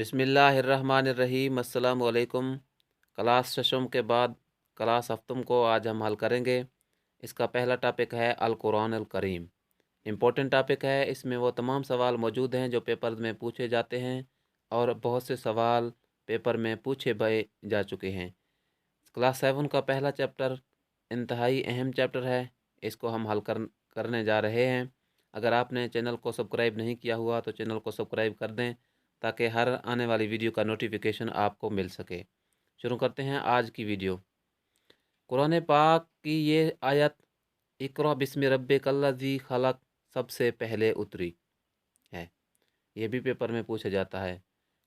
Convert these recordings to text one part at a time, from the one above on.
बिस्मिल्लाहिर्रहमानिर्रहीम। अस्सलामु अलैकुम। क्लास शशम के बाद क्लास हफ्तम को आज हम हल करेंगे। इसका पहला टॉपिक है अल कुरान अल करीम। इम्पोर्टेंट टॉपिक है, इसमें वो तमाम सवाल मौजूद हैं जो पेपर में पूछे जाते हैं और बहुत से सवाल पेपर में पूछे गए जा चुके हैं। क्लास 7 का पहला चैप्टर इंतहाई अहम चैप्टर है, इसको हम हल करने जा रहे हैं। अगर आपने चैनल को सब्सक्राइब नहीं किया हुआ तो चैनल को सब्सक्राइब कर दें ताकि हर आने वाली वीडियो का नोटिफिकेशन आपको मिल सके। शुरू करते हैं आज की वीडियो। कुरान पाक की ये आयत इक़रा बिस्मि रब्बिकल्लज़ी खलक़ सबसे पहले उतरी है। ये भी पेपर में पूछा जाता है।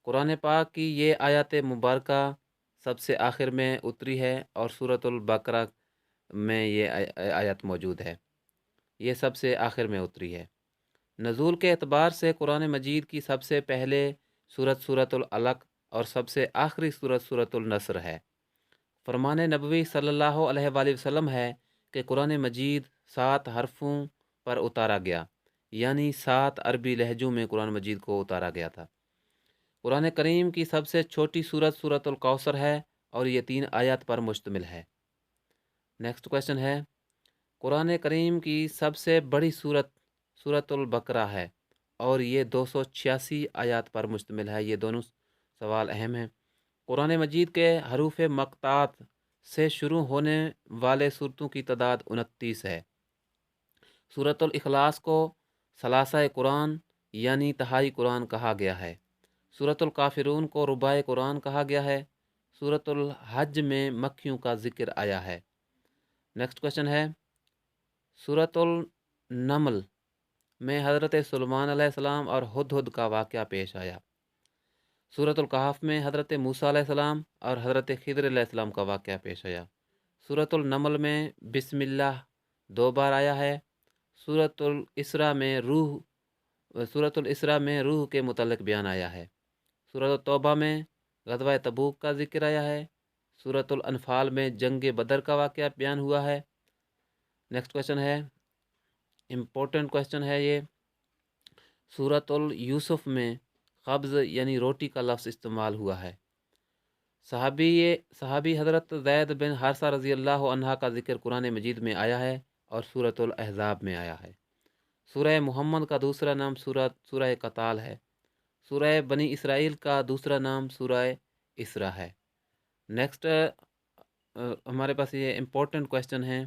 कुरान पाक की ये आयत मुबारका सबसे आखिर में उतरी है और सूरतुल बकरा में ये आयत मौजूद है। ये सबसे आखिर में उतरी है। नज़ूल के एतबार से कुरान मजीद की सबसे पहले सूरतुल अलक और सबसे आखिरी सूरतुल नसर है। फरमान नबवी सल्लल्लाहु अलैहि वसल्लम है कि कुरान मजीद 7 हरफों पर उतारा गया, यानी 7 अरबी लहजों में कुरान मजीद को उतारा गया था। कुरान करीम की सबसे छोटी सूरतुल कौसर है और ये 3 आयत पर मुश्तमिल है। नेक्स्ट क्वेश्चन है, कुरान करीम की सबसे बड़ी सूरतुल बकरा है और ये 286 आयत पर मुश्तमिल है। ये दोनों सवाल अहम हैं। कुरान मजीद के हरूफ मक़तात से शुरू होने वाले सूरतों की तादाद 29 है। सूरतुल इखलास को सलासा कुरान यानी तहाई कुरान कहा गया है। सूरतुल काफिरून को रुबाए कुरान कहा गया है। सूरतुल हज में मक्खियों का जिक्र आया है। नेक्स्ट क्वेश्चन है, सूरतुल नमल में हज़रत सुलेमान अलैहिस्सलाम और हुदहुद का वाक़या पेश आया। सूरतुल कहफ में हज़रत मूसा अलैहिस्सलाम और हज़रत खिदर अलैहिस्सलाम का वाक़या पेश आया। सूरतुल नमल में बिस्मिल्लाह 2 बार आया है। सूरतुल इसरा में रूह के मुतल्लिक़ बयान आया है। सूरतुल तौबा में ग़ज़वा तबूक का जिक्र आया है। सूरतुल अनफाल में जंग बदर का वाक़या बयान हुआ है। नेक्स्ट क्वेश्चन है, इम्पोर्टेंट क्वेश्चन है ये, सूरतुल यूसुफ में क़ब्ज़ यानी रोटी का लफ्ज़ इस्तेमाल हुआ है। सहाबी हज़रत ज़ैद बिन हारिसा रज़ी अल्लाह अन्हा का जिक्र कुरान मजीद में आया है और सूरतुल अहज़ाब में आया है। सूरह मुहम्मद का दूसरा नाम सूरह कताल है। सूरह बनी इसराइल का दूसरा नाम सूरह इसरा है। नेक्स्ट हमारे पास ये इम्पोर्टेंट क्वेश्चन है,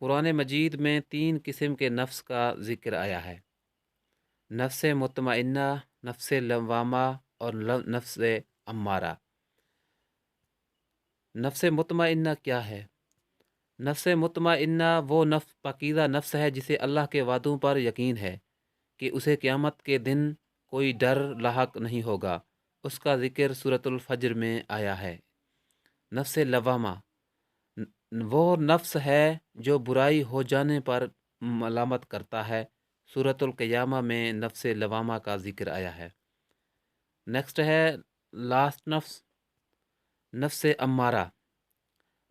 कुरान मजीद में 3 किस्म के नफ्स का जिक्र आया है। नफ्स मुतमइन्ना, नफ्स लवामा और नफ्स अम्मारा। नफ्स मुतमइन्ना क्या है? नफ्स मुतमइन्ना वो पाकीज़ा नफ्स है जिसे अल्लाह के वादों पर यकीन है कि उसे क़यामत के दिन कोई डर लाहक नहीं होगा। उसका ज़िक्र सूरतुल फज्र में आया है। नफ्स लवामा वो नफ्स है जो बुराई हो जाने पर मलामत करता है। सूरतुल क़यामा में नफ्स लवामा का ज़िक्र आया है। नेक्स्ट है लास्ट नफ्स, नफ्स अम्मारा।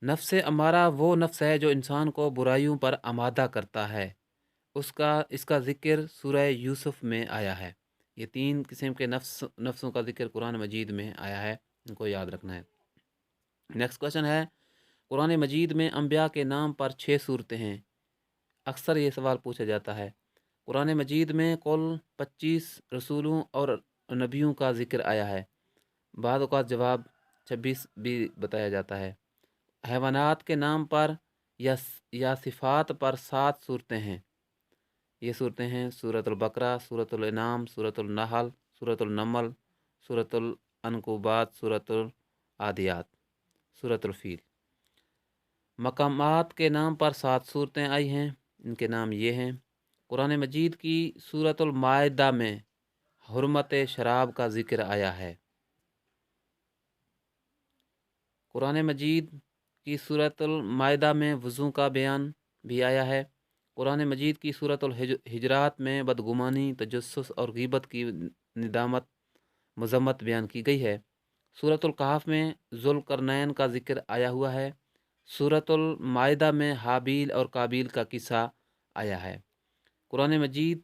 नफ्स अम्मारा वो नफ्स है जो इंसान को बुराइयों पर आमादा करता है। इसका ज़िक्र सूरह यूसुफ में आया है। ये 3 किस्म के नफ्सों का ज़िक्र कुरान मजीद में आया है, इनको याद रखना है। नेक्स्ट क्वेश्चन है, कुरान मजीद में अम्बिया के नाम पर 6 सूरतें हैं। अक्सर ये सवाल पूछा जाता है। कुरान मजीद में कुल 25 रसूलों और नबियों का ज़िक्र आया है। बाद औक़ात जवाब 26 भी बताया जाता है। हैवानात के नाम पर या सिफ़ात पर 7 सूरतें हैं। ये सूरतें हैं सूरतुल बकरा, सूरतुल इनाम, सूरतुल नहल, सूरतुल नमल, सूरतुल अनकुबात, सूरतुल आदियात, सूरतुल फील। मकामात के नाम पर 7 सूरतें आई हैं, इनके नाम ये हैं। कुरान मजीद की सूरतुल माइदा में हुर्मत शराब का ज़िक्र आया है। कुरान मजीद की सूरतुल माइदा में वज़ू का बयान भी आया है। कुरान मजीद की सूरतुल हिजरात में बदगुमानी, तजस्सुस और ग़ीबत की निदामत मज़म्मत बयान की गई है। सूरतुल कहफ में ज़ुल्करनैन का ज़िक्र आया हुआ है। सूरतुल माइदा में हाबील और काबील का किस्सा आया है। कुरान मजीद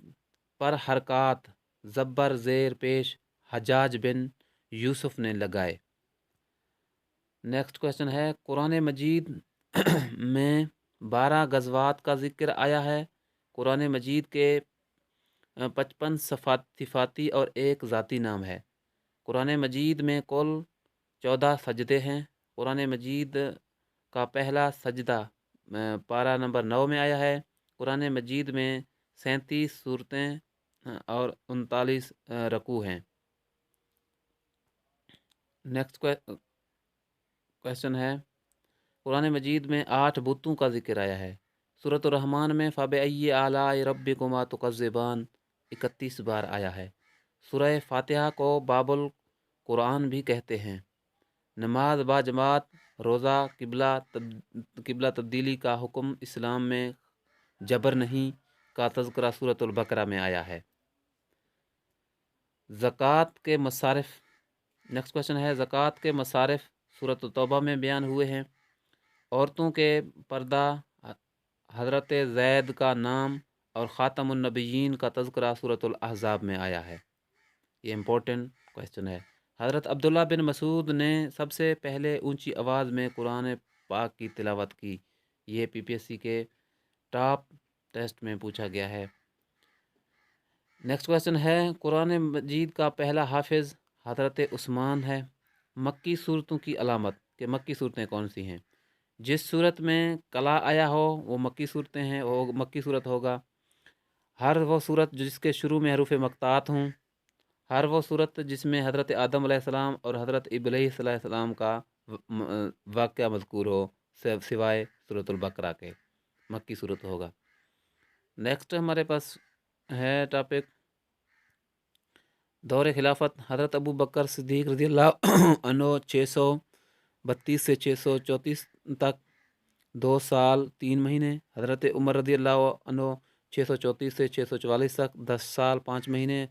पर हरकत ज़ब्बर ज़ेर पेश हजाज बिन यूसुफ ने लगाए। नेक्स्ट क्वेश्चन है, कुरान मजीद में 12 गज़वात का ज़िक्र आया है। कुरान मजीद के 55 सिफाती और एक ज़ाती नाम है। कुरान मजीद में कुल 14 सजदे हैं। कुरान मजीद का पहला सजदा पारा नंबर 9 में आया है। कुरान मजीद में 37 सूरतें और 39 रकू हैं। नेक्स्ट क्वेश्चन है, कुरान मजीद में 8 बुतों का जिक्र आया है। सूरत रहमान में फ़बिअय्यि आलाइ रब्बिकुमा तुकज़्ज़िबान 31 बार आया है। सूरह फातिहा को बाबुल कुरान भी कहते हैं। नमाज बाजमात, रोज़ा, किबला तब्दीली का हुक्म इस्लाम में जबर नहीं का तज़किरा सूरतुल बकरा में आया है। ज़कात के मसारिफ़, नेक्स्ट क्वेश्चन है, ज़कात के मसारिफ़ सूरत तौबा में बयान हुए हैं। औरतों के पर्दा, हज़रत ज़ैद का नाम और ख़ातमुन नबिय्यीन का तज़किरा सूरतुल अहज़ाब में आया है। ये इम्पोर्टेंट क्वेश्चन है। हज़रत अब्दुल्ला बिन मसूद ने सबसे पहले ऊंची आवाज़ में कुरान पाक की तिलावत की। ये पीपीएससी के टॉप टेस्ट में पूछा गया है। नेक्स्ट क्वेश्चन है, कुरान मजीद का पहला हाफिज़ हज़रत उस्मान है। मक्की सूरतों की अलामत कि मक्की सूरतें कौन सी हैं। जिस सूरत में कला आया हो वो मक्की सूरतें हैं, वो मक्की सूरत होगा। हर वो सूरत जिसके शुरू में हरूफ मक़तात हों। हर वो सूरत जिसमें हज़रत आदम अलैहिस्सलाम और हज़रत इब्राहीम अलैहिस्सलाम का वाक़या मज़कूर हो, सिवाय सूरतुल बकरा के, मक्की सूरत होगा। नेक्स्ट हमारे पास है टॉपिक, दौर खिलाफत हज़रत अबू बकर सिद्दीक़ रज़ियल्लाहु अन्हु 632 से 634 तक 2 साल 3 महीने। हज़रत उमर रज़ियल्लाहु अन्हु 634 से 644 तक 10 साल 5 महीने।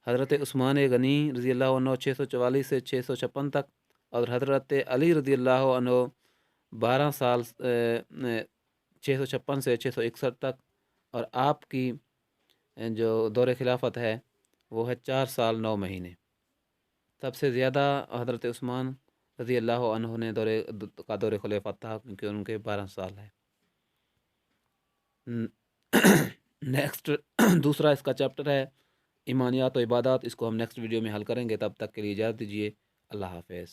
हज़रत उस्मान गनी रज़ियल्लाहु अन्हु 644 से 656 तक और हज़रत अली रज़ियल्लाहु अन्हु 12 साल 656 से 661 तक। और आपकी जो दौर खिलाफत है वो है 4 साल 9 महीने। सबसे ज़्यादा हज़रत उस्मान रज़ियल्लाहु अन्हु ने दौर खिलाफत था, क्योंकि उनके 12 साल है। नेक्स्ट दूसरा इसका चैप्टर है ईमानियात व इबादत। इसको हम नेक्स्ट वीडियो में हल करेंगे। तब तक के लिए इजाज़त दीजिए। अल्लाह हाफ़िज़।